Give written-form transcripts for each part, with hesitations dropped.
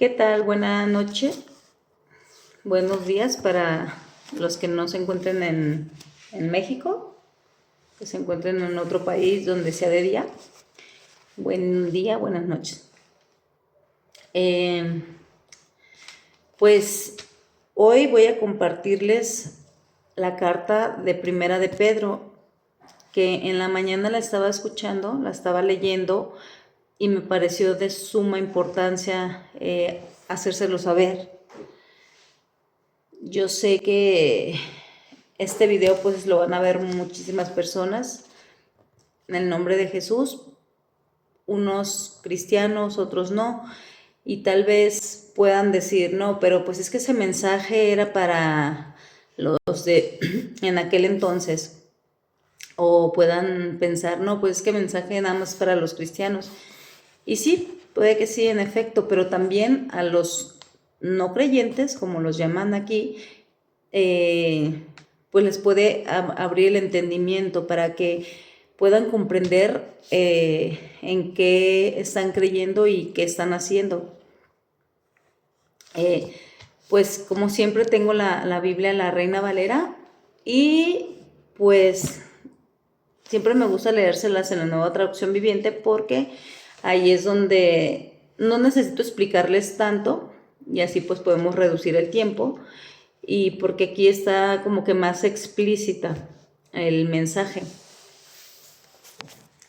¿Qué tal? Buena noche, buenos días para los que no se encuentren en México, que se encuentren en otro país donde sea de día. Buen día, buenas noches. Eh, pues hoy voy a compartirles la carta de Primera de Pedro, que en la mañana la estaba escuchando, la estaba leyendo y me pareció de suma importancia hacérselo saber. Yo sé que este video pues lo van a ver muchísimas personas en el nombre de Jesús, unos cristianos, otros no, y tal vez puedan decir, no, pero pues es que ese mensaje era para los de en aquel entonces, o puedan pensar, no, pues es que mensaje nada más para los cristianos. Y sí, puede que sí, en efecto, pero también a los no creyentes, como los llaman aquí, pues les puede abrir el entendimiento para que puedan comprender en qué están creyendo y qué están haciendo. Pues como siempre tengo la Biblia, la Reina Valera, y pues siempre me gusta leérselas en la Nueva Traducción Viviente porque ahí es donde no necesito explicarles tanto y así pues podemos reducir el tiempo, y porque aquí está como que más explícita el mensaje.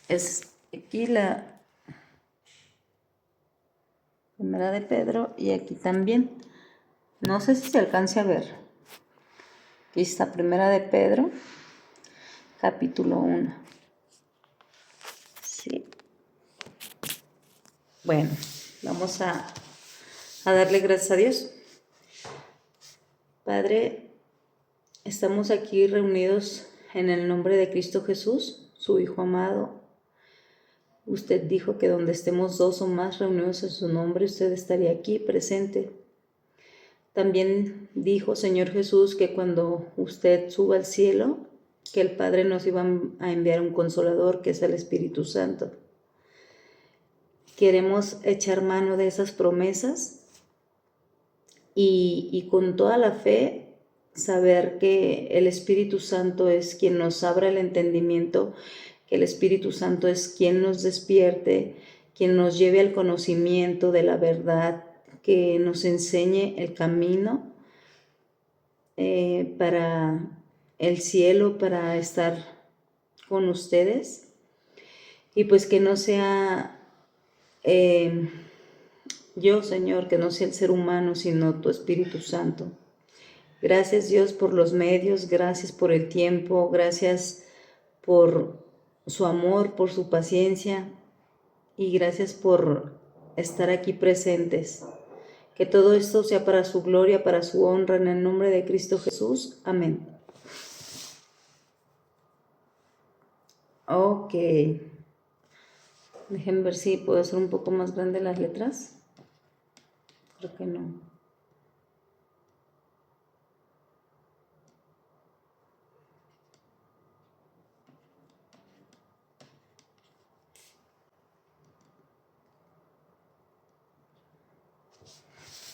Es aquí la Primera de Pedro y aquí también. No sé si se alcance a ver. Aquí está Primera de Pedro, capítulo 1. Sí. Bueno, vamos a darle gracias a Dios. Padre, estamos aquí reunidos en el nombre de Cristo Jesús, su Hijo amado. Usted dijo que donde estemos dos o más reunidos en su nombre, usted estaría aquí presente. También dijo, Señor Jesús, que cuando usted suba al cielo, que el Padre nos iba a enviar un consolador, que es el Espíritu Santo. Queremos echar mano de esas promesas y con toda la fe saber que el Espíritu Santo es quien nos abra el entendimiento, que el Espíritu Santo es quien nos despierte, quien nos lleve al conocimiento de la verdad, que nos enseñe el camino para el cielo, para estar con ustedes, y pues que no sea yo, Señor, que no sea el ser humano, sino tu Espíritu Santo. Gracias, Dios, por los medios, gracias por el tiempo, gracias por su amor, por su paciencia, y gracias por estar aquí presentes. Que todo esto sea para su gloria, para su honra, en el nombre de Cristo Jesús. Amén. Ok. Déjenme ver si puedo hacer un poco más grande las letras. Creo que no.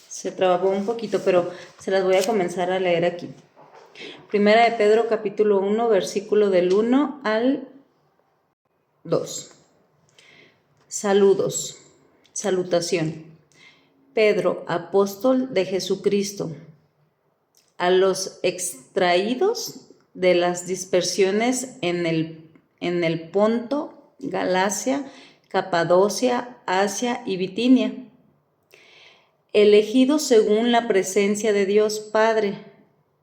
Se trabajó un poquito, pero se las voy a comenzar a leer aquí. Primera de Pedro, capítulo 1, versículo del 1 al 2. Saludos. Salutación. Pedro, apóstol de Jesucristo, a los extraídos de las dispersiones en el Ponto, Galacia, Capadocia, Asia y Bitinia, elegidos según la presencia de Dios Padre,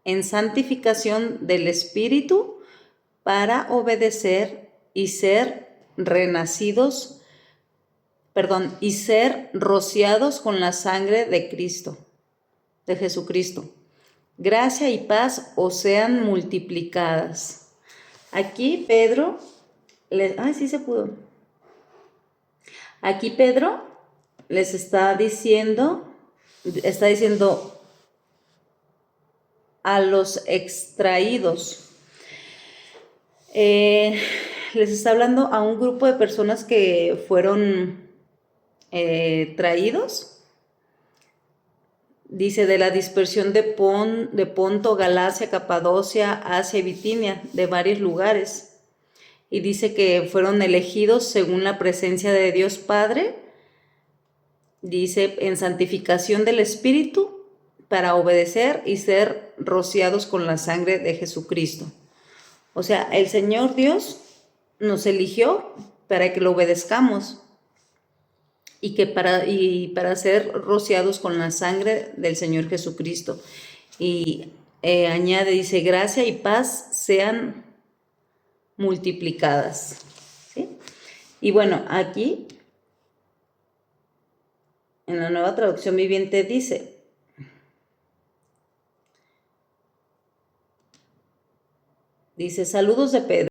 en santificación del Espíritu, para obedecer y ser rociados con la sangre de Cristo, de Jesucristo. Gracia y paz os sean multiplicadas. Aquí Pedro, sí se pudo. Aquí Pedro les está diciendo a los extraídos. Les está hablando a un grupo de personas que fueron traídos Dice de la dispersión de Ponto, Galacia, Capadocia, Asia y Bitinia, de varios lugares. Y dice que fueron elegidos según la presencia de Dios Padre, dice en santificación del Espíritu, para obedecer y ser rociados con la sangre de Jesucristo. O sea, el Señor Dios nos eligió para que lo obedezcamos y para ser rociados con la sangre del Señor Jesucristo. Y añade, dice, gracia y paz sean multiplicadas. ¿Sí? Y bueno, aquí en la Nueva Traducción Viviente dice, saludos de Pedro.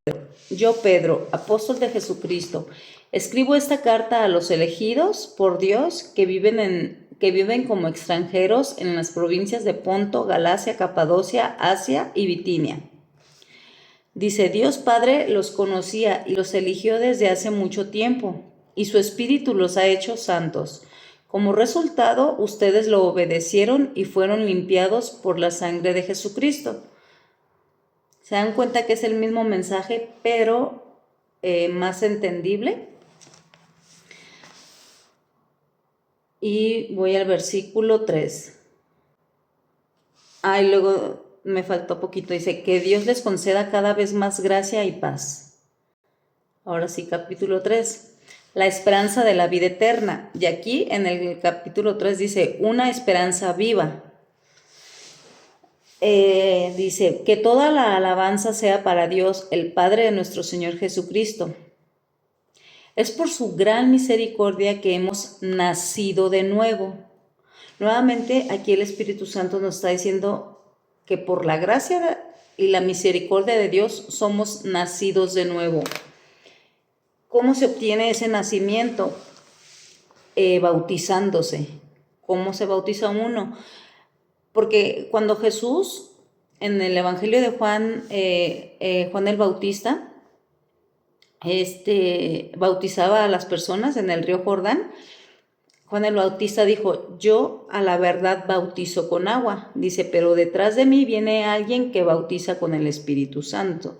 Yo, Pedro, apóstol de Jesucristo, escribo esta carta a los elegidos por Dios que viven como extranjeros en las provincias de Ponto, Galacia, Capadocia, Asia y Bitinia. Dice, Dios Padre los conocía y los eligió desde hace mucho tiempo, y su Espíritu los ha hecho santos. Como resultado, ustedes lo obedecieron y fueron limpiados por la sangre de Jesucristo. Se dan cuenta que es el mismo mensaje, pero más entendible. Y voy al versículo 3. Y luego me faltó poquito. Dice, que Dios les conceda cada vez más gracia y paz. Ahora sí, capítulo 3. La esperanza de la vida eterna. Y aquí en el capítulo 3 dice, una esperanza viva. Dice, que toda la alabanza sea para Dios, el Padre de nuestro Señor Jesucristo. Es por su gran misericordia que hemos nacido de nuevo. Nuevamente, aquí el Espíritu Santo nos está diciendo que por la gracia y la misericordia de Dios somos nacidos de nuevo. ¿Cómo se obtiene ese nacimiento? Bautizándose. ¿Cómo se bautiza uno? Porque cuando Jesús, en el Evangelio de Juan, Juan el Bautista, bautizaba a las personas en el río Jordán, Juan el Bautista dijo, yo a la verdad bautizo con agua. Dice, pero detrás de mí viene alguien que bautiza con el Espíritu Santo.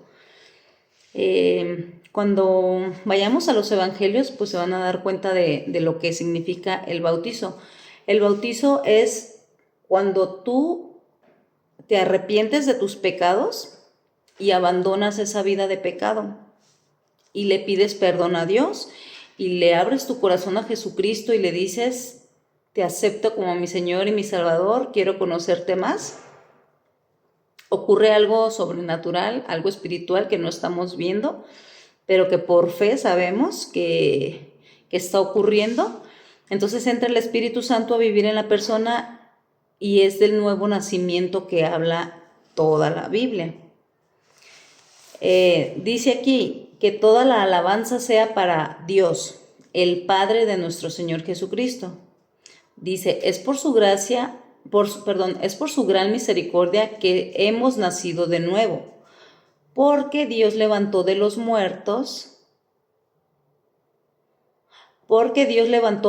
Cuando vayamos a los evangelios, pues se van a dar cuenta de lo que significa el bautizo. El bautizo es cuando tú te arrepientes de tus pecados y abandonas esa vida de pecado y le pides perdón a Dios y le abres tu corazón a Jesucristo y le dices, te acepto como mi Señor y mi Salvador, quiero conocerte más. Ocurre algo sobrenatural, algo espiritual que no estamos viendo, pero que por fe sabemos que está ocurriendo. Entonces entra el Espíritu Santo a vivir en la persona y es del nuevo nacimiento que habla toda la Biblia. Dice aquí que toda la alabanza sea para Dios, el Padre de nuestro Señor Jesucristo. Dice, es por su gracia, es por su gran misericordia que hemos nacido de nuevo, porque Dios levantó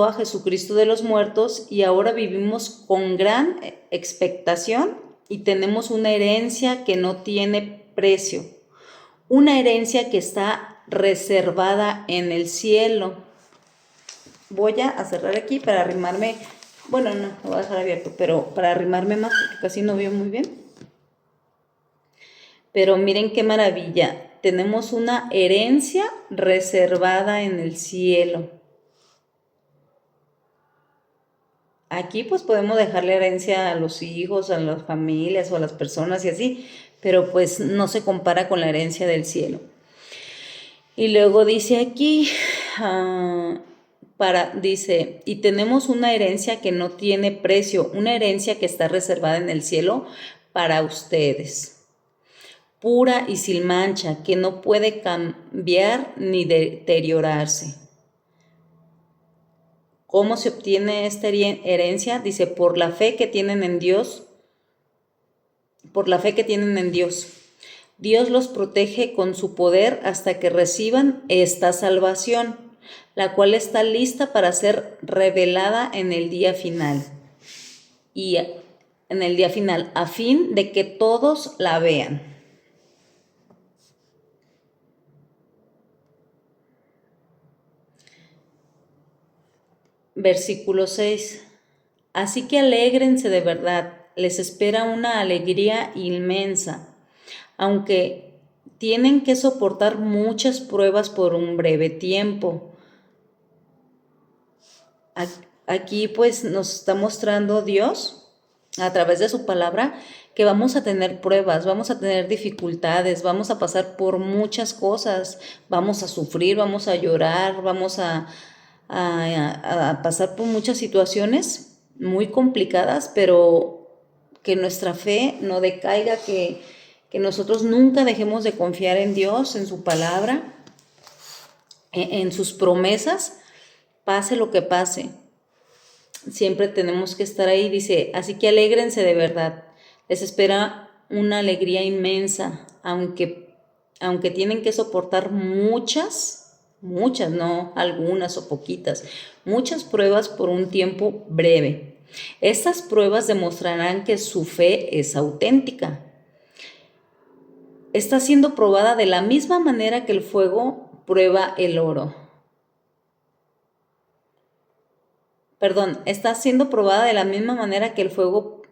a Jesucristo de los muertos y ahora vivimos con gran expectación y tenemos una herencia que no tiene precio, una herencia que está reservada en el cielo. Voy a cerrar aquí para arrimarme, bueno, no, lo voy a dejar abierto, pero para arrimarme más porque casi no veo muy bien. Pero miren qué maravilla, tenemos una herencia reservada en el cielo. Aquí pues podemos dejarle herencia a los hijos, a las familias o a las personas y así, pero pues no se compara con la herencia del cielo. Y luego dice aquí, dice, y tenemos una herencia que no tiene precio, una herencia que está reservada en el cielo para ustedes, pura y sin mancha, que no puede cambiar ni deteriorarse. ¿Cómo se obtiene esta herencia? Dice, por la fe que tienen en Dios. Por la fe que tienen en Dios. Dios los protege con su poder hasta que reciban esta salvación, la cual está lista para ser revelada en el día final. Y en el día final, a fin de que todos la vean. Versículo 6. Así que alégrense de verdad, les espera una alegría inmensa, aunque tienen que soportar muchas pruebas por un breve tiempo. Aquí pues nos está mostrando Dios a través de su palabra que vamos a tener pruebas, vamos a tener dificultades, vamos a pasar por muchas cosas, vamos a sufrir, vamos a llorar, vamos a pasar por muchas situaciones muy complicadas, pero que nuestra fe no decaiga, que nosotros nunca dejemos de confiar en Dios, en su palabra, en sus promesas, pase lo que pase. Siempre tenemos que estar ahí, dice, así que alégrense de verdad, les espera una alegría inmensa, aunque tienen que soportar muchas, no algunas o poquitas, muchas pruebas por un tiempo breve. Estas pruebas demostrarán que su fe es auténtica. Está siendo probada de la misma manera que el fuego prueba el oro. Está siendo probada de la misma manera que el fuego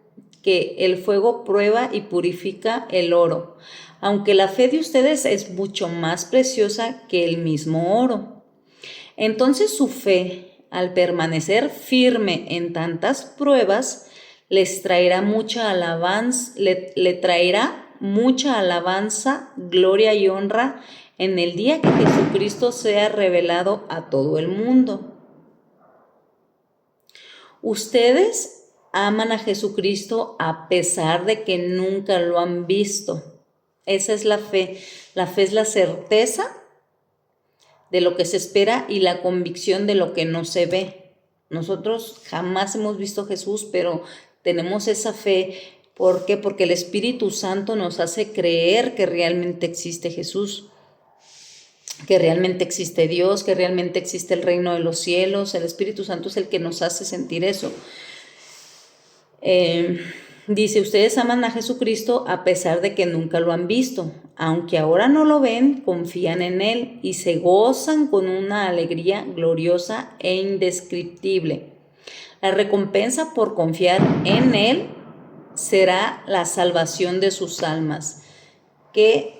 prueba y purifica el oro, aunque la fe de ustedes es mucho más preciosa que el mismo oro. Entonces su fe, al permanecer firme en tantas pruebas, les traerá mucha alabanza, le traerá mucha alabanza, gloria y honra en el día que Jesucristo sea revelado a todo el mundo. Ustedes aman a Jesucristo a pesar de que nunca lo han visto. Esa es la fe. La fe es la certeza de lo que se espera y la convicción de lo que no se ve. Nosotros jamás hemos visto a Jesús, pero tenemos esa fe. ¿Por qué? Porque el Espíritu Santo nos hace creer que realmente existe Jesús, que realmente existe Dios, que realmente existe el reino de los cielos. El Espíritu Santo es el que nos hace sentir eso. Dice, ustedes aman a Jesucristo a pesar de que nunca lo han visto. Aunque ahora no lo ven, confían en Él y se gozan con una alegría gloriosa e indescriptible. La recompensa por confiar en Él será la salvación de sus almas. Qué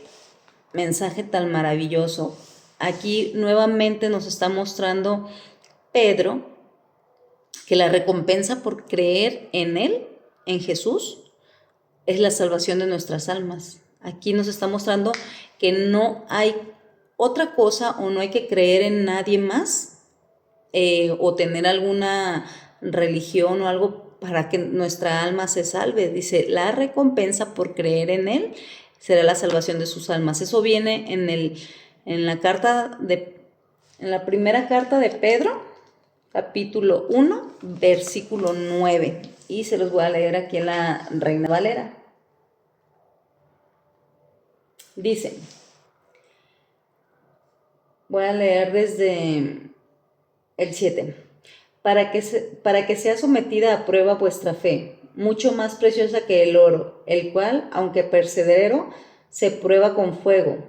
mensaje tan maravilloso. Aquí nuevamente nos está mostrando Pedro que la recompensa por creer en Él, en Jesús, es la salvación de nuestras almas. Aquí nos está mostrando que no hay otra cosa o no hay que creer en nadie más o tener alguna religión o algo para que nuestra alma se salve. Dice, la recompensa por creer en Él será la salvación de sus almas. Eso viene en la primera carta de Pedro, capítulo 1, versículo 9. Y se los voy a leer aquí en la Reina Valera. Dice, voy a leer desde el 7. Para que sea sometida a prueba vuestra fe, mucho más preciosa que el oro, el cual, aunque perseverero, se prueba con fuego,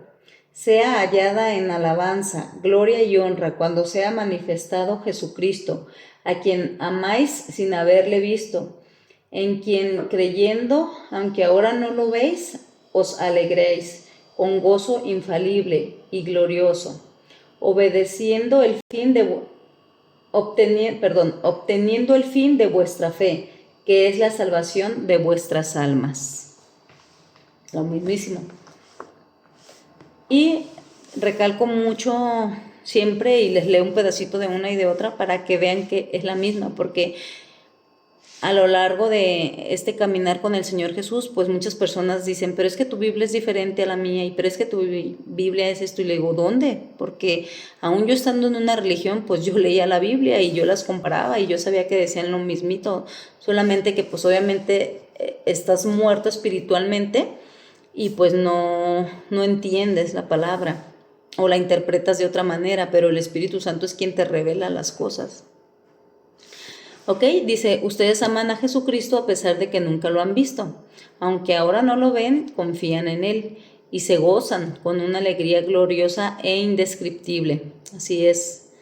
sea hallada en alabanza, gloria y honra cuando sea manifestado Jesucristo, a quien amáis sin haberle visto, en quien creyendo, aunque ahora no lo veis, os alegréis con gozo infalible y glorioso, obteniendo el fin de vuestra fe, que es la salvación de vuestras almas. Lo mismísimo. Y recalco mucho siempre y les leo un pedacito de una y de otra para que vean que es la misma, porque a lo largo de este caminar con el Señor Jesús, pues muchas personas dicen, pero es que tu Biblia es diferente a la mía, y pero es que tu Biblia es esto, y le digo, ¿dónde? Porque aún yo estando en una religión, pues yo leía la Biblia y yo las comparaba y yo sabía que decían lo mismito, solamente que pues obviamente estás muerto espiritualmente y pues no entiendes la palabra o la interpretas de otra manera, pero el Espíritu Santo es quien te revela las cosas. ¿Ok? Dice, ustedes aman a Jesucristo a pesar de que nunca lo han visto. Aunque ahora no lo ven, confían en Él y se gozan con una alegría gloriosa e indescriptible. Así es.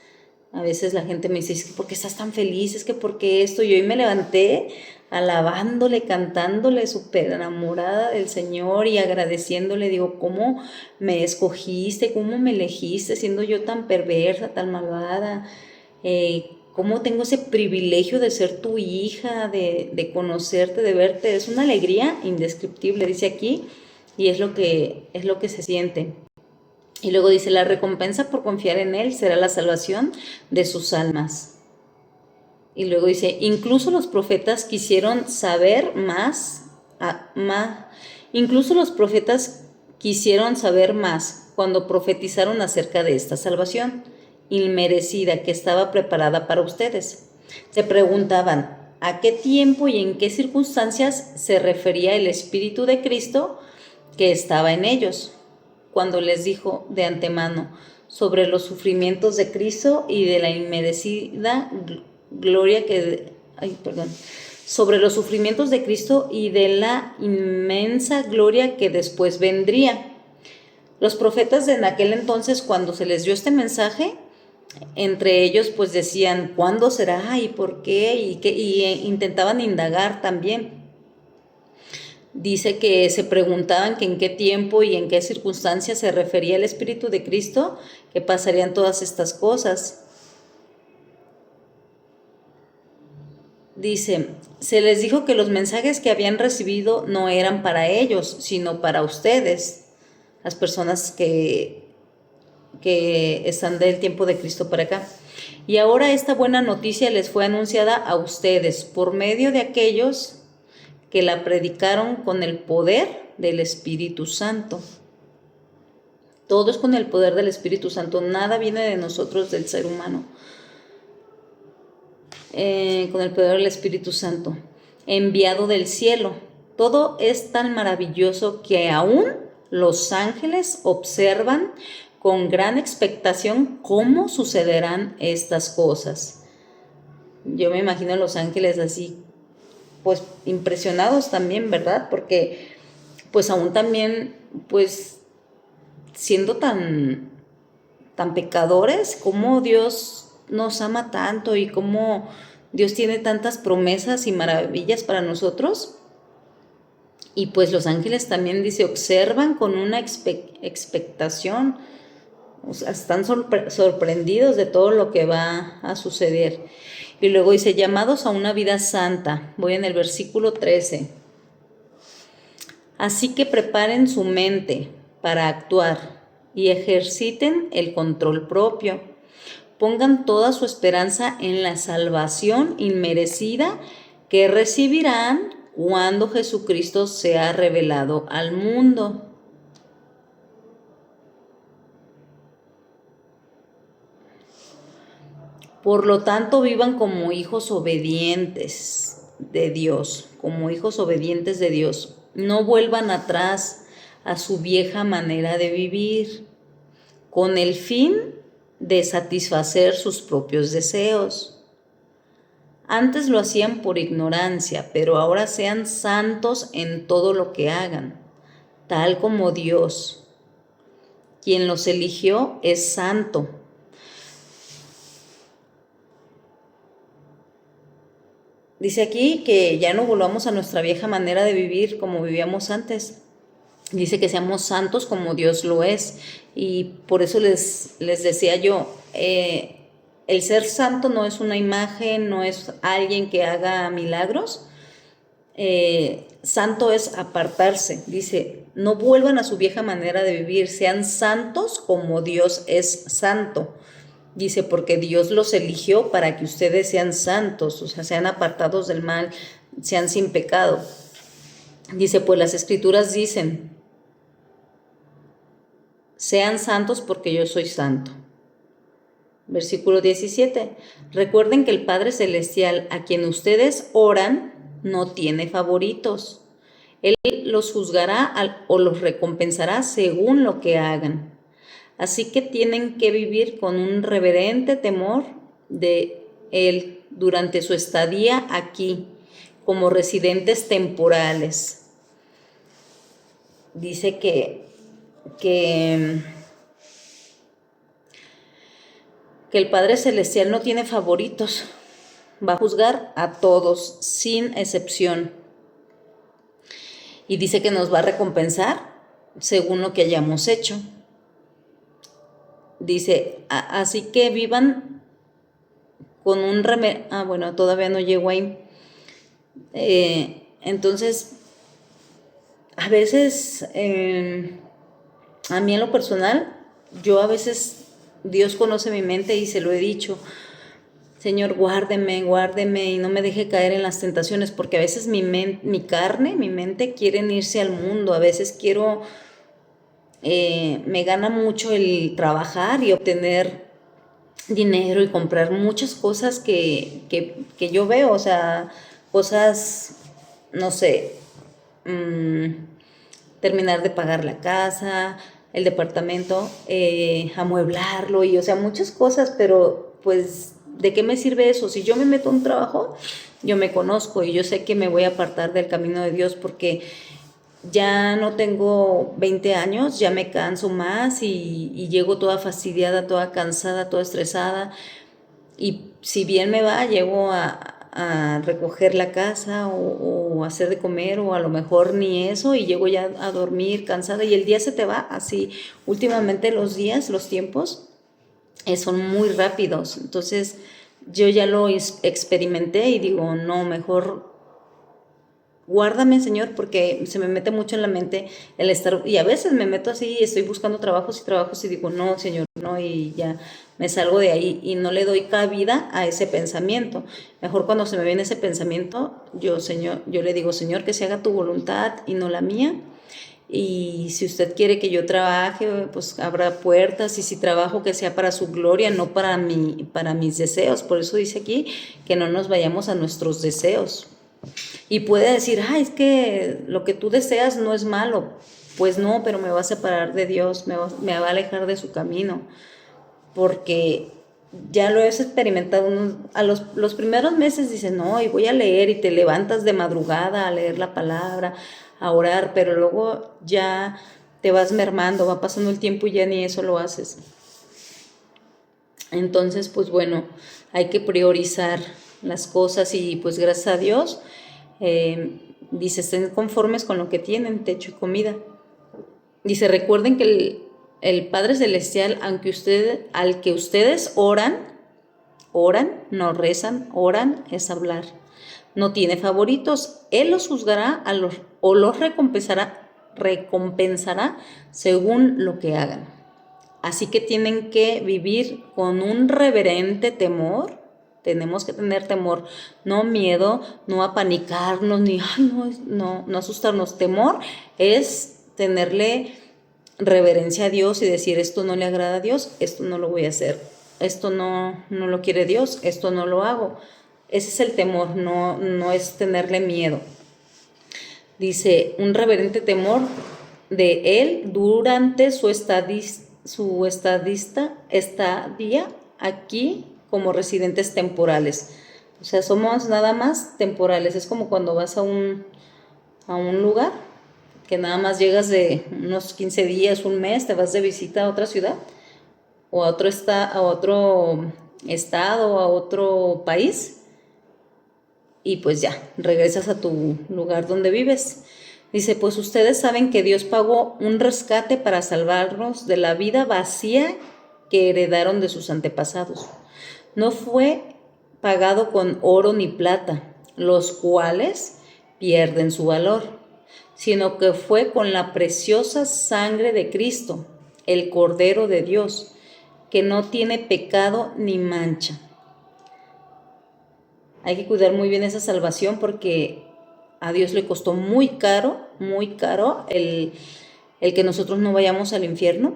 A veces la gente me dice, es que ¿por qué estás tan feliz? Es que ¿por qué esto? Y hoy me levanté alabándole, cantándole, súper enamorada del Señor y agradeciéndole. Digo, ¿cómo me escogiste? ¿Cómo me elegiste siendo yo tan perversa, tan malvada? ¿Cómo tengo ese privilegio de ser tu hija, de conocerte, de verte? Es una alegría indescriptible, dice aquí, y es lo que se siente. Y luego dice, la recompensa por confiar en Él será la salvación de sus almas. Y luego dice, incluso los profetas quisieron saber incluso los profetas quisieron saber más cuando profetizaron acerca de esta salvación inmerecida que estaba preparada para ustedes. Se preguntaban, ¿a qué tiempo y en qué circunstancias se refería el Espíritu de Cristo que estaba en ellos, cuando les dijo de antemano sobre los sufrimientos de Cristo y de la inmerecida gloria sobre los sufrimientos de Cristo y de la inmensa gloria que después vendría? Los profetas en aquel entonces, cuando se les dio este mensaje, entre ellos pues decían, ¿cuándo será? ¿Y por qué? Y intentaban indagar también. Dice que se preguntaban que en qué tiempo y en qué circunstancias se refería el Espíritu de Cristo, que pasarían todas estas cosas. Dice, se les dijo que los mensajes que habían recibido no eran para ellos, sino para ustedes, las personas que están del tiempo de Cristo para acá. Y ahora esta buena noticia les fue anunciada a ustedes por medio de aquellos que la predicaron con el poder del Espíritu Santo. Todo es con el poder del Espíritu Santo, nada viene de nosotros, del ser humano. Con el poder del Espíritu Santo, enviado del cielo. Todo es tan maravilloso que aún los ángeles observan con gran expectación cómo sucederán estas cosas. Yo me imagino a los ángeles así, pues impresionados también, ¿verdad? Porque pues aún también, pues siendo tan pecadores, cómo Dios nos ama tanto y cómo Dios tiene tantas promesas y maravillas para nosotros. Y pues los ángeles también, dice, observan con una expectación, o sea, están sorprendidos de todo lo que va a suceder. Y luego dice, llamados a una vida santa. Voy en el versículo 13. Así que preparen su mente para actuar y ejerciten el control propio. Pongan toda su esperanza en la salvación inmerecida que recibirán cuando Jesucristo sea revelado al mundo. Por lo tanto, vivan como hijos obedientes de Dios, como hijos obedientes de Dios. No vuelvan atrás a su vieja manera de vivir, con el fin de satisfacer sus propios deseos. Antes lo hacían por ignorancia, pero ahora sean santos en todo lo que hagan, tal como Dios, quien los eligió, es santo. Dice aquí que ya no volvamos a nuestra vieja manera de vivir como vivíamos antes. Dice que seamos santos como Dios lo es. Y por eso les decía yo, el ser santo no es una imagen, no es alguien que haga milagros. Santo es apartarse. Dice, no vuelvan a su vieja manera de vivir, sean santos como Dios es santo. Dice, porque Dios los eligió para que ustedes sean santos, o sea, sean apartados del mal, sean sin pecado. Dice, pues las Escrituras dicen, sean santos porque yo soy santo. Versículo 17. Recuerden que el Padre Celestial, a quien ustedes oran, no tiene favoritos. Él los juzgará o los recompensará según lo que hagan. Así que tienen que vivir con un reverente temor de Él durante su estadía aquí como residentes temporales. Dice que el Padre Celestial no tiene favoritos, va a juzgar a todos sin excepción. Y dice que nos va a recompensar según lo que hayamos hecho. Dice, así que vivan con un remedio. Bueno, todavía no llego ahí. Entonces, a veces, a mí en lo personal, yo a veces, Dios conoce mi mente y se lo he dicho, Señor, guárdeme, guárdeme y no me deje caer en las tentaciones, porque a veces mi carne, mi mente quieren irse al mundo, a veces quiero, me gana mucho el trabajar y obtener dinero y comprar muchas cosas que yo veo, o sea, cosas, no sé, terminar de pagar la casa, el departamento, amueblarlo y, o sea, muchas cosas, pero pues, ¿de qué me sirve eso? Si yo me meto a un trabajo, yo me conozco y yo sé que me voy a apartar del camino de Dios porque ya no tengo 20 años, ya me canso más y llego toda fastidiada, toda cansada, toda estresada. Y si bien me va, llego a recoger la casa o hacer de comer o a lo mejor ni eso y llego ya a dormir cansada y el día se te va así. Últimamente los días, los tiempos son muy rápidos. Entonces yo ya lo experimenté y digo, no, mejor guárdame, Señor, porque se me mete mucho en la mente el estar, y a veces me meto así y estoy buscando trabajos y digo, no, Señor, no, y ya me salgo de ahí y no le doy cabida a ese pensamiento. Mejor cuando se me viene ese pensamiento, yo le digo, Señor, que se haga tu voluntad y no la mía. Y si usted quiere que yo trabaje, pues abra puertas, y si trabajo que sea para su gloria, no para mis deseos. Por eso dice aquí que no nos vayamos a nuestros deseos. Y puede decir, es que lo que tú deseas no es malo. Pues no, pero me va a separar de Dios, me va a alejar de su camino. Porque ya lo he experimentado. A los primeros meses dices, no, y voy a leer, y te levantas de madrugada a leer la palabra, a orar, pero luego ya te vas mermando, va pasando el tiempo y ya ni eso lo haces. Entonces, pues bueno, hay que priorizar las cosas y pues gracias a Dios, dice, estén conformes con lo que tienen, techo y comida. Dice, recuerden que el Padre Celestial, al que ustedes oran, no rezan, oran es hablar. No tiene favoritos. Él los juzgará o los recompensará según lo que hagan. Así que tienen que vivir con un reverente temor. Tenemos que tener temor, no miedo, no apanicarnos, ni no asustarnos. Temor es tenerle reverencia a Dios y decir, esto no le agrada a Dios, esto no lo voy a hacer, esto no lo quiere Dios, esto no lo hago. Ese es el temor, no es tenerle miedo. Dice, un reverente temor de Él durante su estadía aquí como residentes temporales. O sea, somos nada más temporales. Es como cuando vas a un lugar que nada más llegas de unos 15 días, un mes, te vas de visita a otra ciudad o a otro estado, a otro país, y pues ya, regresas a tu lugar donde vives. Dice, pues ustedes saben que Dios pagó un rescate para salvarnos de la vida vacía que heredaron de sus antepasados. No fue pagado con oro ni plata, los cuales pierden su valor, sino que fue con la preciosa sangre de Cristo, el Cordero de Dios, que no tiene pecado ni mancha. Hay que cuidar muy bien esa salvación porque a Dios le costó muy caro el que nosotros no vayamos al infierno.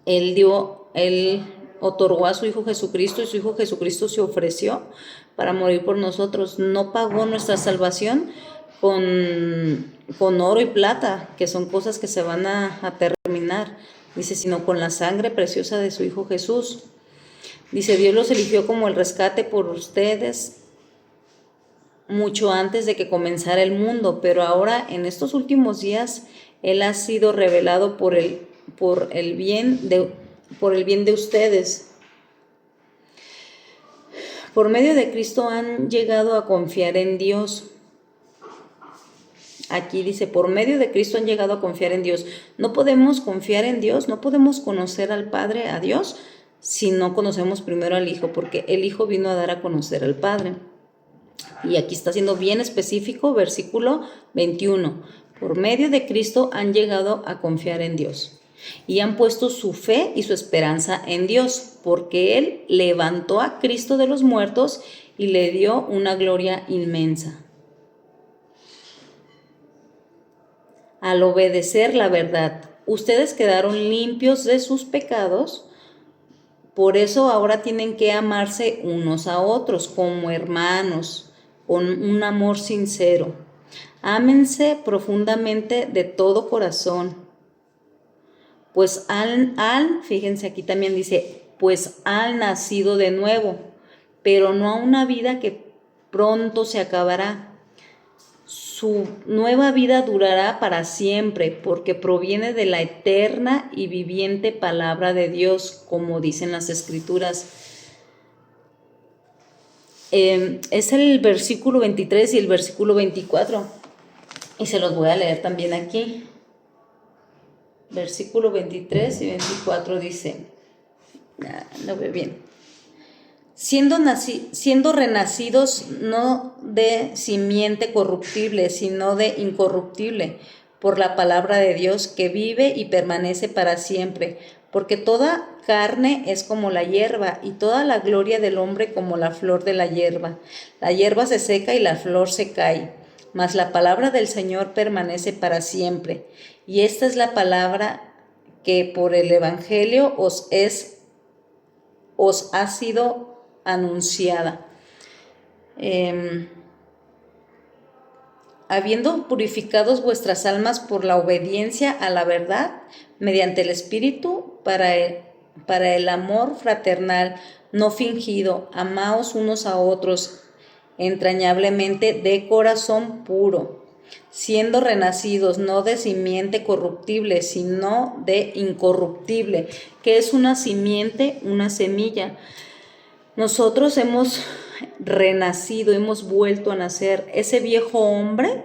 Él otorgó a su Hijo Jesucristo y su Hijo Jesucristo se ofreció para morir por nosotros. No pagó nuestra salvación con oro y plata, que son cosas que se van a terminar. Dice, sino con la sangre preciosa de su Hijo Jesús. Dice, Dios los eligió como el rescate por ustedes mucho antes de que comenzara el mundo, pero ahora en estos últimos días Él ha sido revelado por el bien de ustedes. Por medio de Cristo han llegado a confiar en Dios. Aquí dice, por medio de Cristo han llegado a confiar en Dios. No podemos confiar en Dios, no podemos conocer al Padre, a Dios, si no conocemos primero al Hijo, porque el Hijo vino a dar a conocer al Padre. Y aquí está siendo bien específico, versículo 21. Por medio de Cristo han llegado a confiar en Dios y han puesto su fe y su esperanza en Dios, porque Él levantó a Cristo de los muertos y le dio una gloria inmensa. Al obedecer la verdad, ustedes quedaron limpios de sus pecados, por eso ahora tienen que amarse unos a otros como hermanos, con un amor sincero. Ámense profundamente de todo corazón. Pues fíjense aquí también dice, pues han nacido de nuevo, pero no a una vida que pronto se acabará. Su nueva vida durará para siempre, porque proviene de la eterna y viviente palabra de Dios, como dicen las Escrituras. Es el versículo 23 y el versículo 24, y se los voy a leer también aquí. Versículo 23 y 24 dice, lo veo bien. Siendo renacidos no de simiente corruptible, sino de incorruptible, por la palabra de Dios que vive y permanece para siempre. Porque toda carne es como la hierba, y toda la gloria del hombre como la flor de la hierba. La hierba se seca y la flor se cae, mas la palabra del Señor permanece para siempre. Y esta es la palabra que por el Evangelio os ha sido anunciada. Habiendo purificados vuestras almas por la obediencia a la verdad, mediante el Espíritu, para el amor fraternal, no fingido, amaos unos a otros entrañablemente de corazón puro, siendo renacidos no de simiente corruptible, sino de incorruptible, que es una simiente, una semilla. Nosotros hemos renacido, hemos vuelto a nacer. Ese viejo hombre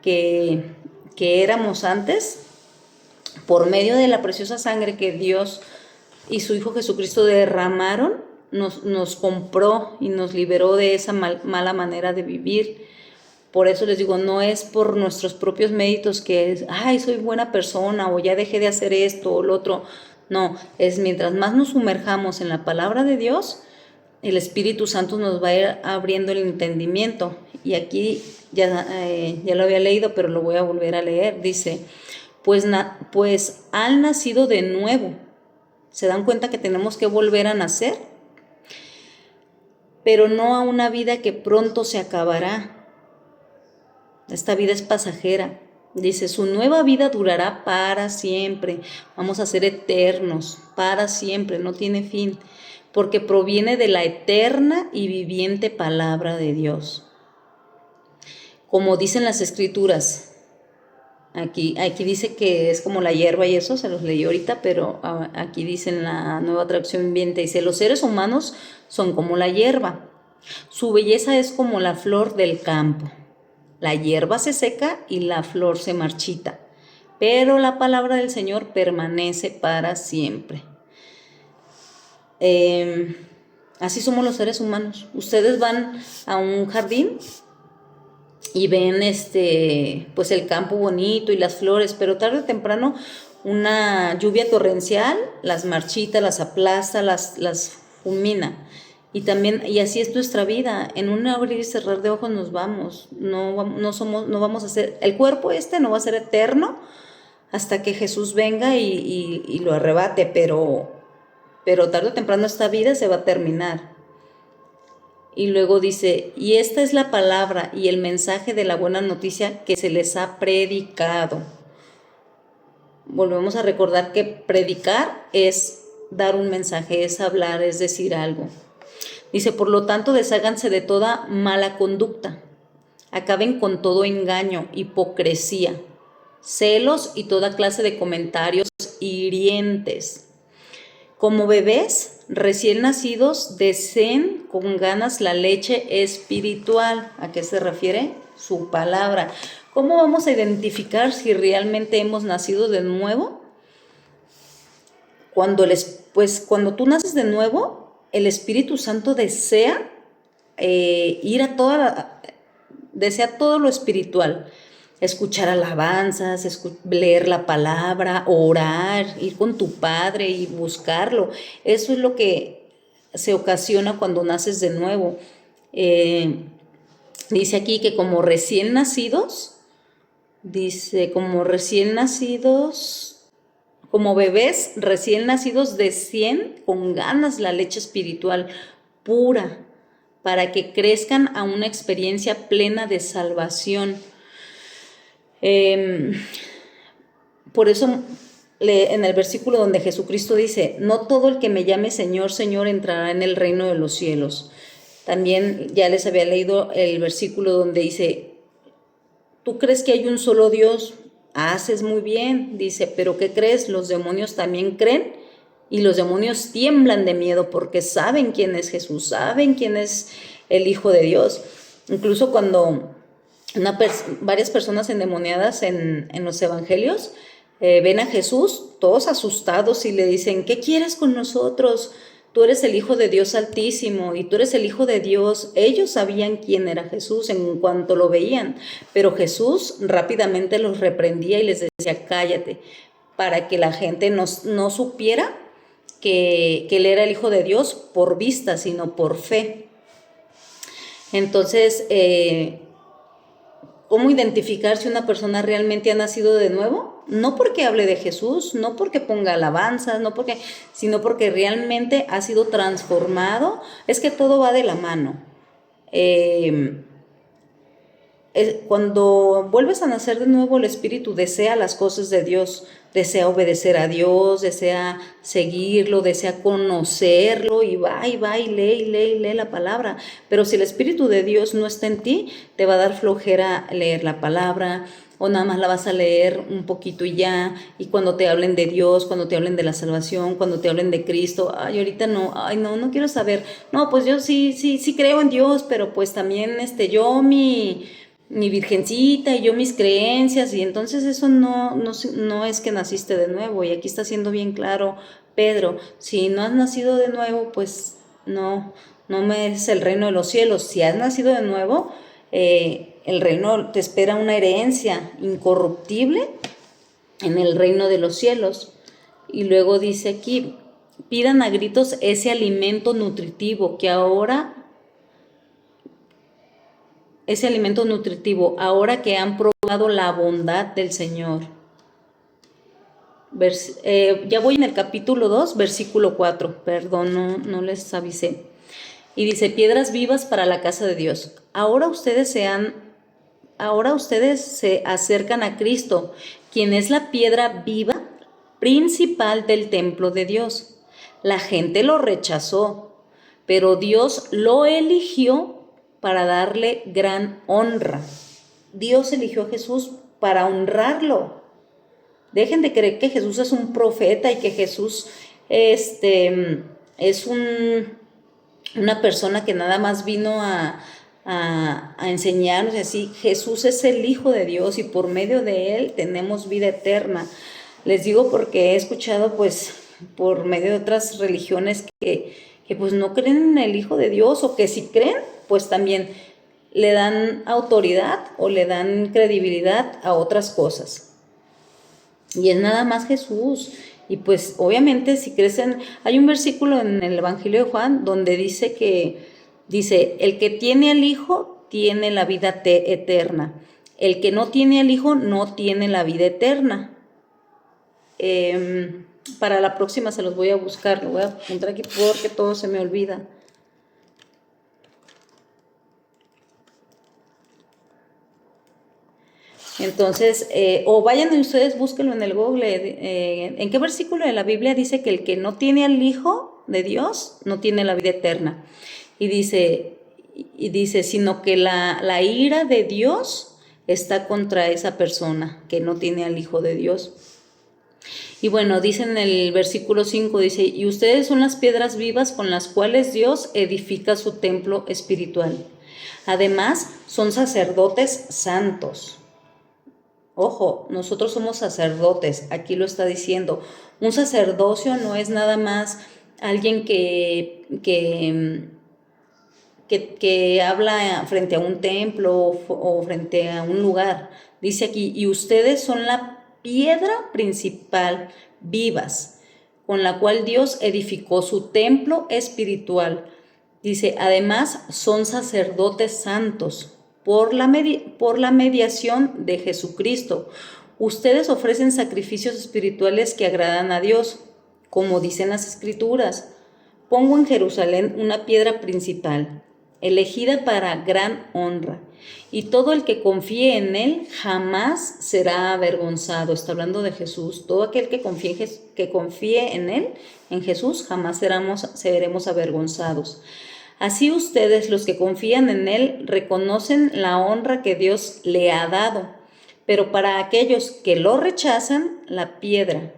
que éramos antes, por medio de la preciosa sangre que Dios y su Hijo Jesucristo derramaron, nos compró y nos liberó de esa mala manera de vivir. Por eso les digo, no es por nuestros propios méritos que es, ay, soy buena persona, o ya dejé de hacer esto o lo otro. No, es mientras más nos sumerjamos en la palabra de Dios, el Espíritu Santo nos va a ir abriendo el entendimiento. Y aquí ya lo había leído, pero lo voy a volver a leer. Dice, pues han nacido de nuevo. ¿Se dan cuenta que tenemos que volver a nacer? Pero no a una vida que pronto se acabará. Esta vida es pasajera. Dice, su nueva vida durará para siempre. Vamos a ser eternos, para siempre, no tiene fin, porque proviene de la eterna y viviente palabra de Dios. Como dicen las Escrituras, aquí dice que es como la hierba y eso, se los leí ahorita, pero aquí dice en la Nueva Traducción Viviente, dice, los seres humanos son como la hierba, su belleza es como la flor del campo. La hierba se seca y la flor se marchita, pero la palabra del Señor permanece para siempre. Así somos los seres humanos. Ustedes van a un jardín y ven pues el campo bonito y las flores, pero tarde o temprano una lluvia torrencial las marchita, las aplasta, las fulmina. Y así es nuestra vida. En un abrir y cerrar de ojos nos vamos. No vamos a ser, el cuerpo no va a ser eterno hasta que Jesús venga y lo arrebate, pero tarde o temprano esta vida se va a terminar. Y luego dice, y esta es la palabra y el mensaje de la buena noticia que se les ha predicado. Volvemos a recordar que predicar es dar un mensaje, es hablar, es decir algo. Dice, por lo tanto, desháganse de toda mala conducta. Acaben con todo engaño, hipocresía, celos y toda clase de comentarios hirientes. Como bebés recién nacidos, deseen con ganas la leche espiritual. ¿A qué se refiere? Su palabra. ¿Cómo vamos a identificar si realmente hemos nacido de nuevo? Cuando tú naces de nuevo, el Espíritu Santo desea desea todo lo espiritual, escuchar alabanzas, leer la palabra, orar, ir con tu Padre y buscarlo. Eso es lo que se ocasiona cuando naces de nuevo. Dice aquí que como recién nacidos, como bebés recién nacidos deseen con ganas la leche espiritual pura, para que crezcan a una experiencia plena de salvación. Por eso en el versículo donde Jesucristo dice, no todo el que me llame Señor, Señor entrará en el reino de los cielos. También ya les había leído el versículo donde dice, ¿tú crees que hay un solo Dios? Haces muy bien, dice, pero ¿qué crees? Los demonios también creen y los demonios tiemblan de miedo porque saben quién es Jesús, saben quién es el Hijo de Dios. Incluso cuando varias personas endemoniadas en los evangelios ven a Jesús, todos asustados, y le dicen, ¿qué quieres con nosotros? Tú eres el Hijo de Dios Altísimo y tú eres el Hijo de Dios. Ellos sabían quién era Jesús en cuanto lo veían, pero Jesús rápidamente los reprendía y les decía, cállate, para que la gente no supiera que Él era el Hijo de Dios por vista, sino por fe. Entonces, ¿cómo identificar si una persona realmente ha nacido de nuevo? No porque hable de Jesús, no porque ponga alabanzas, sino porque realmente ha sido transformado. Es que todo va de la mano. Cuando vuelves a nacer de nuevo, el Espíritu desea las cosas de Dios, desea obedecer a Dios, desea seguirlo, desea conocerlo, y lee la palabra. Pero si el Espíritu de Dios no está en ti, te va a dar flojera leer la palabra, o nada más la vas a leer un poquito y ya. Y cuando te hablen de Dios, cuando te hablen de la salvación, cuando te hablen de Cristo, ahorita no quiero saber. No, pues yo sí creo en Dios, pero pues también yo mi virgencita y yo mis creencias, y entonces eso no es que naciste de nuevo. Y aquí está siendo bien claro Pedro, si no has nacido de nuevo, pues no es el reino de los cielos. Si has nacido de nuevo, el reino te espera una herencia incorruptible en el reino de los cielos. Y luego dice aquí, pidan a gritos ese alimento nutritivo ahora que han probado la bondad del Señor. Ya voy en el capítulo 2, versículo 4, perdón, no les avisé. Y dice, piedras vivas para la casa de Dios. Ahora ustedes se acercan a Cristo, quien es la piedra viva principal del templo de Dios. La gente lo rechazó, pero Dios lo eligió para darle gran honra. Dios eligió a Jesús para honrarlo. Dejen de creer que Jesús es un profeta y que Jesús es una persona que nada más vino a enseñarnos así. Jesús es el Hijo de Dios y por medio de Él tenemos vida eterna. Les digo porque he escuchado pues por medio de otras religiones que pues no creen en el Hijo de Dios, o que si creen pues también le dan autoridad o le dan credibilidad a otras cosas. Y es nada más Jesús. Y pues obviamente si crecen, hay un versículo en el Evangelio de Juan donde dice el que tiene al Hijo tiene la vida eterna. El que no tiene al Hijo no tiene la vida eterna. Para la próxima se los voy a buscar, lo voy a apuntar aquí porque todo se me olvida. Entonces, o vayan y ustedes, búsquenlo en el Google, ¿en qué versículo de la Biblia dice que el que no tiene al Hijo de Dios no tiene la vida eterna? Y dice, sino que la ira de Dios está contra esa persona que no tiene al Hijo de Dios. Y bueno, dice en el versículo 5, dice, y ustedes son las piedras vivas con las cuales Dios edifica su templo espiritual. Además, son sacerdotes santos. Ojo, nosotros somos sacerdotes, aquí lo está diciendo. Un sacerdocio no es nada más alguien que habla frente a un templo o frente a un lugar. Dice aquí, y ustedes son la piedra principal, vivas, con la cual Dios edificó su templo espiritual. Dice, además son sacerdotes santos por la mediación de Jesucristo. Ustedes ofrecen sacrificios espirituales que agradan a Dios, como dicen las Escrituras. Pongo en Jerusalén una piedra principal, elegida para gran honra, y todo el que confíe en él jamás será avergonzado. Está hablando de Jesús. Todo aquel que confíe en él, en Jesús, jamás seremos avergonzados. Así ustedes, los que confían en él, reconocen la honra que Dios le ha dado. Pero para aquellos que lo rechazan, la piedra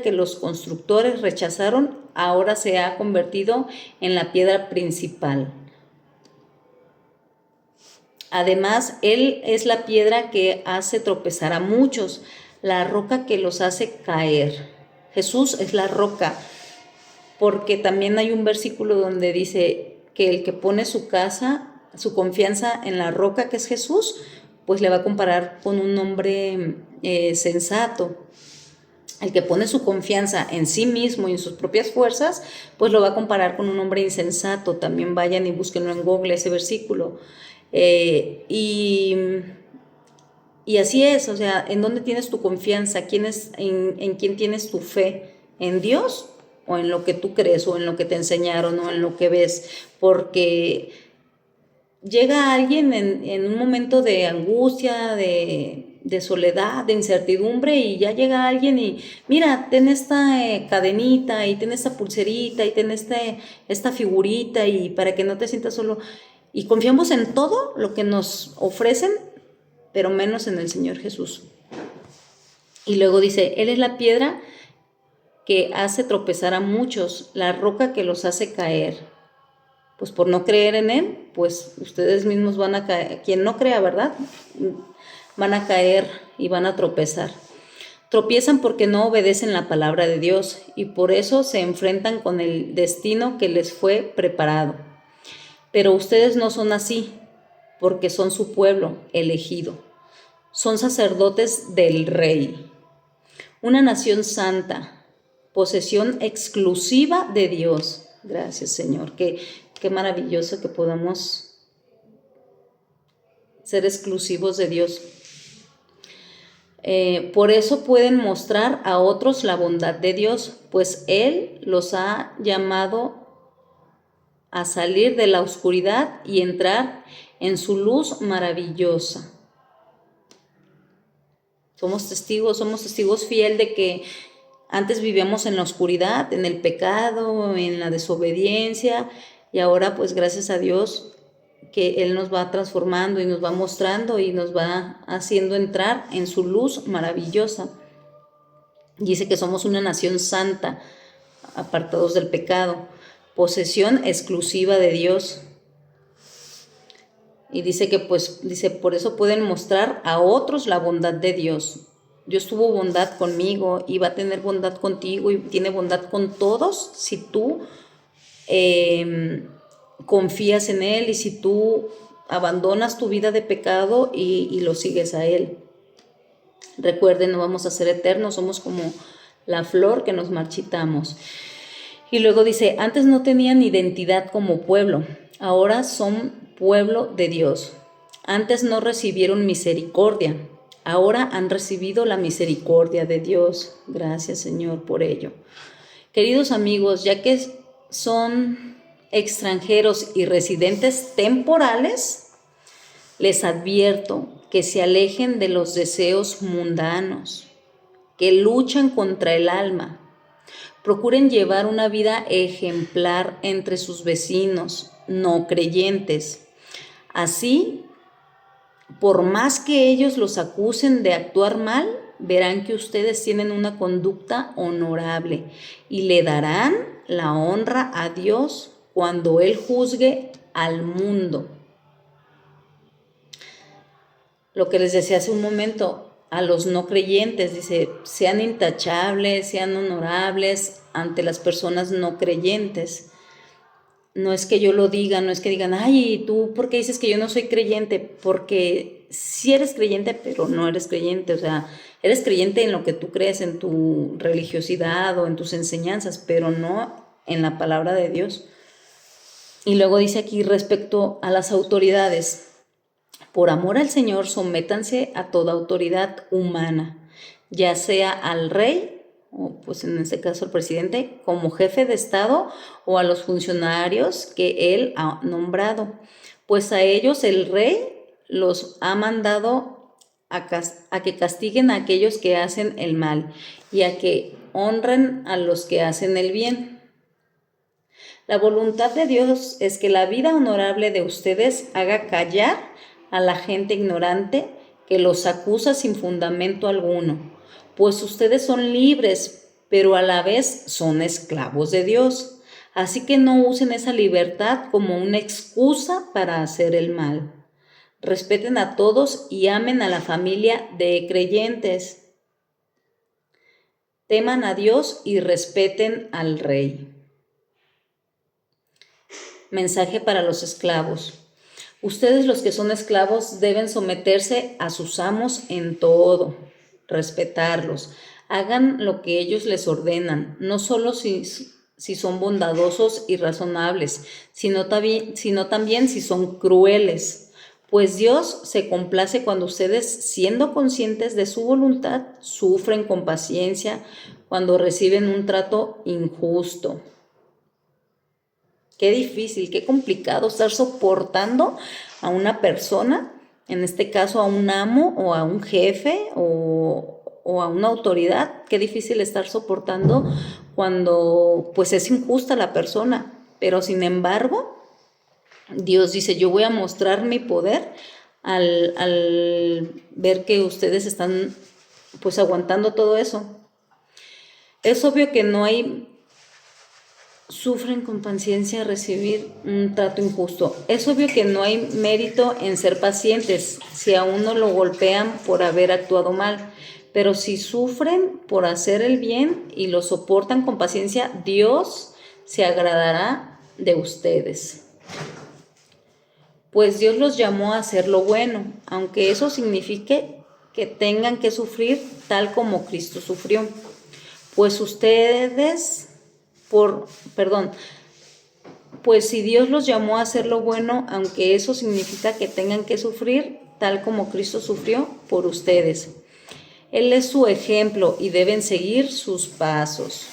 que los constructores rechazaron, ahora se ha convertido en la piedra principal. Además, Él es la piedra que hace tropezar a muchos, la roca que los hace caer. Jesús es la roca, porque también hay un versículo donde dice que el que pone su confianza en la roca que es Jesús, pues le va a comparar con un hombre sensato. El que pone su confianza en sí mismo y en sus propias fuerzas, pues lo va a comparar con un hombre insensato. También vayan y búsquenlo en Google ese versículo. Y así es, o sea, ¿en dónde tienes tu confianza? ¿En quién tienes tu fe? ¿En Dios o en lo que tú crees o en lo que te enseñaron o en lo que ves? Porque llega alguien en un momento de angustia, de soledad, de incertidumbre, y ya llega alguien y mira, ten esta cadenita y ten esta pulserita y ten esta figurita y para que no te sientas solo. Y confiamos en todo lo que nos ofrecen, pero menos en el Señor Jesús. Y luego dice, Él es la piedra que hace tropezar a muchos, la roca que los hace caer. Pues por no creer en Él, pues ustedes mismos van a caer. Quien no crea, ¿verdad? Van a caer y van a tropezar. Tropiezan porque no obedecen la palabra de Dios y por eso se enfrentan con el destino que les fue preparado. Pero ustedes no son así, porque son su pueblo elegido. Son sacerdotes del Rey, una nación santa, posesión exclusiva de Dios. Gracias, Señor. Qué maravilloso que podamos ser exclusivos de Dios. Por eso pueden mostrar a otros la bondad de Dios, pues Él los ha llamado a salir de la oscuridad y entrar en su luz maravillosa. Somos testigos fieles de que antes vivíamos en la oscuridad, en el pecado, en la desobediencia, y ahora pues gracias a Dios que Él nos va transformando y nos va mostrando y nos va haciendo entrar en su luz maravillosa. Dice que somos una nación santa, apartados del pecado, posesión exclusiva de Dios. Y dice que por eso pueden mostrar a otros la bondad de Dios. Dios tuvo bondad conmigo y va a tener bondad contigo y tiene bondad con todos si tú confías en Él y si tú abandonas tu vida de pecado y lo sigues a Él. Recuerden, no vamos a ser eternos, somos como la flor que nos marchitamos. Y luego dice, antes no tenían identidad como pueblo, ahora son pueblo de Dios. Antes no recibieron misericordia, ahora han recibido la misericordia de Dios. Gracias, Señor, por ello. Queridos amigos, ya que son extranjeros y residentes temporales, Les advierto que se alejen de los deseos mundanos, que luchan contra el alma. Procuren llevar una vida ejemplar entre sus vecinos no creyentes. Así, por más que ellos los acusen de actuar mal, verán que ustedes tienen una conducta honorable y le darán la honra a Dios cuando Él juzgue al mundo. Lo que les decía hace un momento, a los no creyentes, dice, sean intachables, sean honorables ante las personas no creyentes. No es que yo lo diga, no es que digan, ay, ¿tú por qué dices que yo no soy creyente? Porque sí eres creyente, pero no eres creyente. O sea, eres creyente en lo que tú crees, en tu religiosidad o en tus enseñanzas, pero no en la palabra de Dios. Y luego dice aquí respecto a las autoridades, por amor al Señor, sométanse a toda autoridad humana, ya sea al rey, o pues en este caso al presidente, como jefe de Estado, o a los funcionarios que él ha nombrado, pues a ellos el rey los ha mandado a que castiguen a aquellos que hacen el mal y a que honren a los que hacen el bien. La voluntad de Dios es que la vida honorable de ustedes haga callar a la gente ignorante que los acusa sin fundamento alguno, pues ustedes son libres, pero a la vez son esclavos de Dios. Así que no usen esa libertad como una excusa para hacer el mal. Respeten a todos y amen a la familia de creyentes. Teman a Dios y respeten al Rey. Mensaje para los esclavos. Ustedes, los que son esclavos, deben someterse a sus amos en todo, respetarlos. Hagan lo que ellos les ordenan, no solo si son bondadosos y razonables, sino también si son crueles. Pues Dios se complace cuando ustedes, siendo conscientes de su voluntad, sufren con paciencia cuando reciben un trato injusto. Qué difícil, qué complicado estar soportando a una persona, en este caso a un amo o a un jefe o a una autoridad. Qué difícil estar soportando cuando pues es injusta la persona. Pero sin embargo, Dios dice, yo voy a mostrar mi poder al ver que ustedes están pues aguantando todo eso. Es obvio que no hay... Sufren con paciencia recibir un trato injusto. Es obvio que no hay mérito en ser pacientes si a uno lo golpean por haber actuado mal, pero si sufren por hacer el bien y lo soportan con paciencia, Dios se agradará de ustedes. Pues Dios los llamó a hacer lo bueno, aunque eso signifique que tengan que sufrir tal como Cristo sufrió. Pues pues si Dios los llamó a hacer lo bueno, aunque eso significa que tengan que sufrir, tal como Cristo sufrió por ustedes. Él es su ejemplo y deben seguir sus pasos.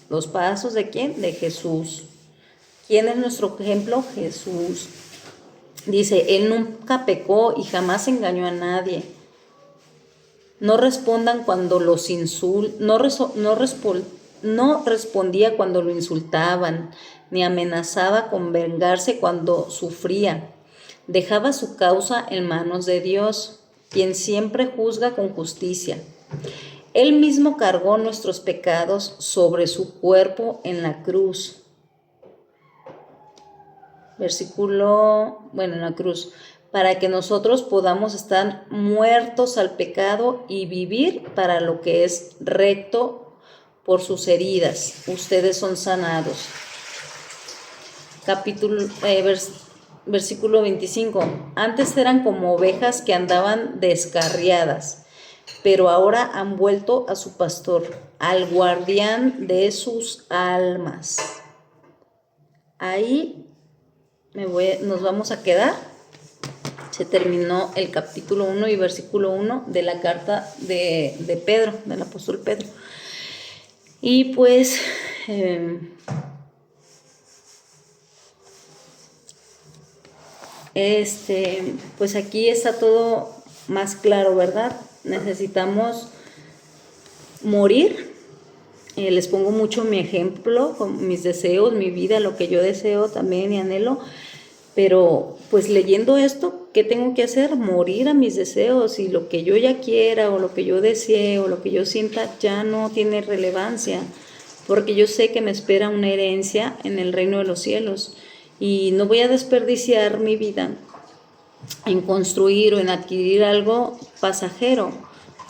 ¿Los pasos de quién? De Jesús. ¿Quién es nuestro ejemplo? Jesús. Dice, Él nunca pecó y jamás engañó a nadie. No respondan cuando los no respondía cuando lo insultaban, ni amenazaba con vengarse cuando sufría. Dejaba su causa en manos de Dios, quien siempre juzga con justicia. Él mismo cargó nuestros pecados sobre su cuerpo en la cruz. En la cruz, para que nosotros podamos estar muertos al pecado y vivir para lo que es recto. Por sus heridas ustedes son sanados. Versículo 25. Antes eran como ovejas que andaban descarriadas, pero ahora han vuelto a su pastor, al guardián de sus almas. Ahí nos vamos a quedar. Se terminó el capítulo 1 y versículo 1 de la carta de Pedro, del apóstol Pedro. Y pues pues aquí está todo más claro, ¿verdad? Necesitamos morir. Les pongo mucho mi ejemplo, con mis deseos, mi vida, lo que yo deseo también y anhelo. Pero pues leyendo esto, ¿qué tengo que hacer? Morir a mis deseos, y lo que yo ya quiera o lo que yo desee o lo que yo sienta ya no tiene relevancia, porque yo sé que me espera una herencia en el reino de los cielos y no voy a desperdiciar mi vida en construir o en adquirir algo pasajero,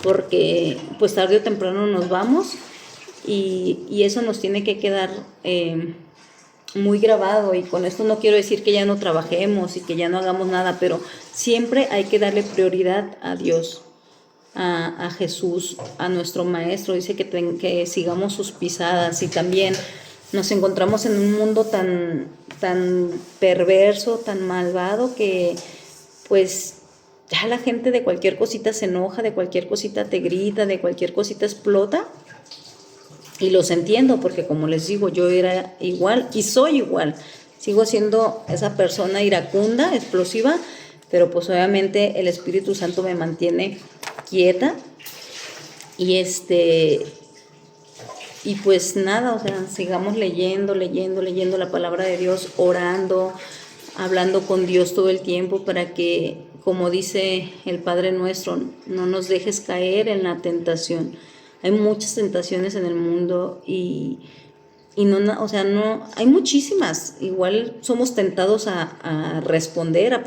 porque pues tarde o temprano nos vamos, y eso nos tiene que quedar muy grabado. Y con esto no quiero decir que ya no trabajemos y que ya no hagamos nada, pero siempre hay que darle prioridad a Dios, a Jesús, a nuestro Maestro. Dice que sigamos sus pisadas. Y también nos encontramos en un mundo tan perverso, tan malvado, que pues ya la gente de cualquier cosita se enoja, de cualquier cosita te grita, de cualquier cosita explota. Y los entiendo, porque como les digo, yo era igual y soy igual. Sigo siendo esa persona iracunda, explosiva, pero pues obviamente el Espíritu Santo me mantiene quieta. Y y pues nada, o sea, sigamos leyendo la palabra de Dios, orando, hablando con Dios todo el tiempo, para que, como dice el Padre Nuestro, no nos dejes caer en la tentación. Hay muchas tentaciones en el mundo y no, o sea, no, hay muchísimas. Igual somos tentados a responder, a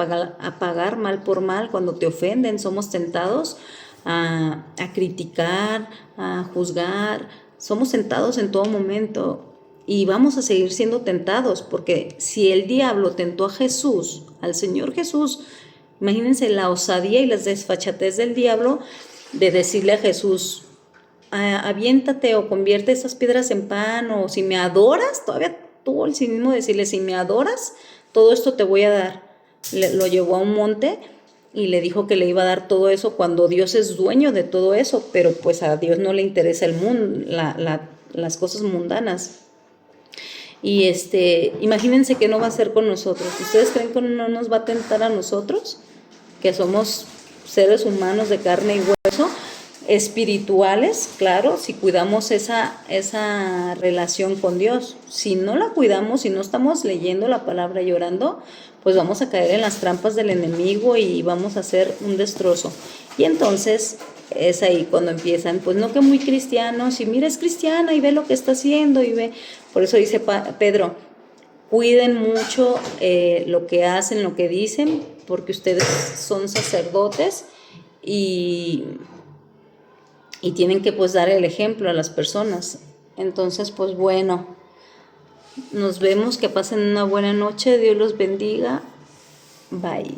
pagar mal por mal cuando te ofenden. Somos tentados a criticar, a juzgar. Somos tentados en todo momento y vamos a seguir siendo tentados, porque si el diablo tentó a Jesús, al Señor Jesús, imagínense la osadía y la desfachatez del diablo de decirle a Jesús: aviéntate o convierte esas piedras en pan, o si me adoras. Todavía tuvo el cinismo de decirle: si me adoras, todo esto te voy a dar. Lo llevó a un monte y le dijo que le iba a dar todo eso, cuando Dios es dueño de todo eso, pero pues a Dios no le interesa el mundo, las cosas mundanas. Y imagínense que no va a hacer con nosotros. ¿Ustedes creen que no nos va a tentar a nosotros, que somos seres humanos de carne y hueso, espirituales? Claro, si cuidamos esa relación con Dios. Si no la cuidamos, si no estamos leyendo la palabra y orando, pues vamos a caer en las trampas del enemigo y vamos a hacer un destrozo. Y entonces es ahí cuando empiezan: pues no, que muy cristianos, y mira, es cristiana y ve lo que está haciendo y ve. Por eso dice Pedro: cuiden mucho lo que hacen, lo que dicen, porque ustedes son sacerdotes y tienen que pues dar el ejemplo a las personas. Entonces pues bueno, nos vemos, que pasen una buena noche, Dios los bendiga, bye.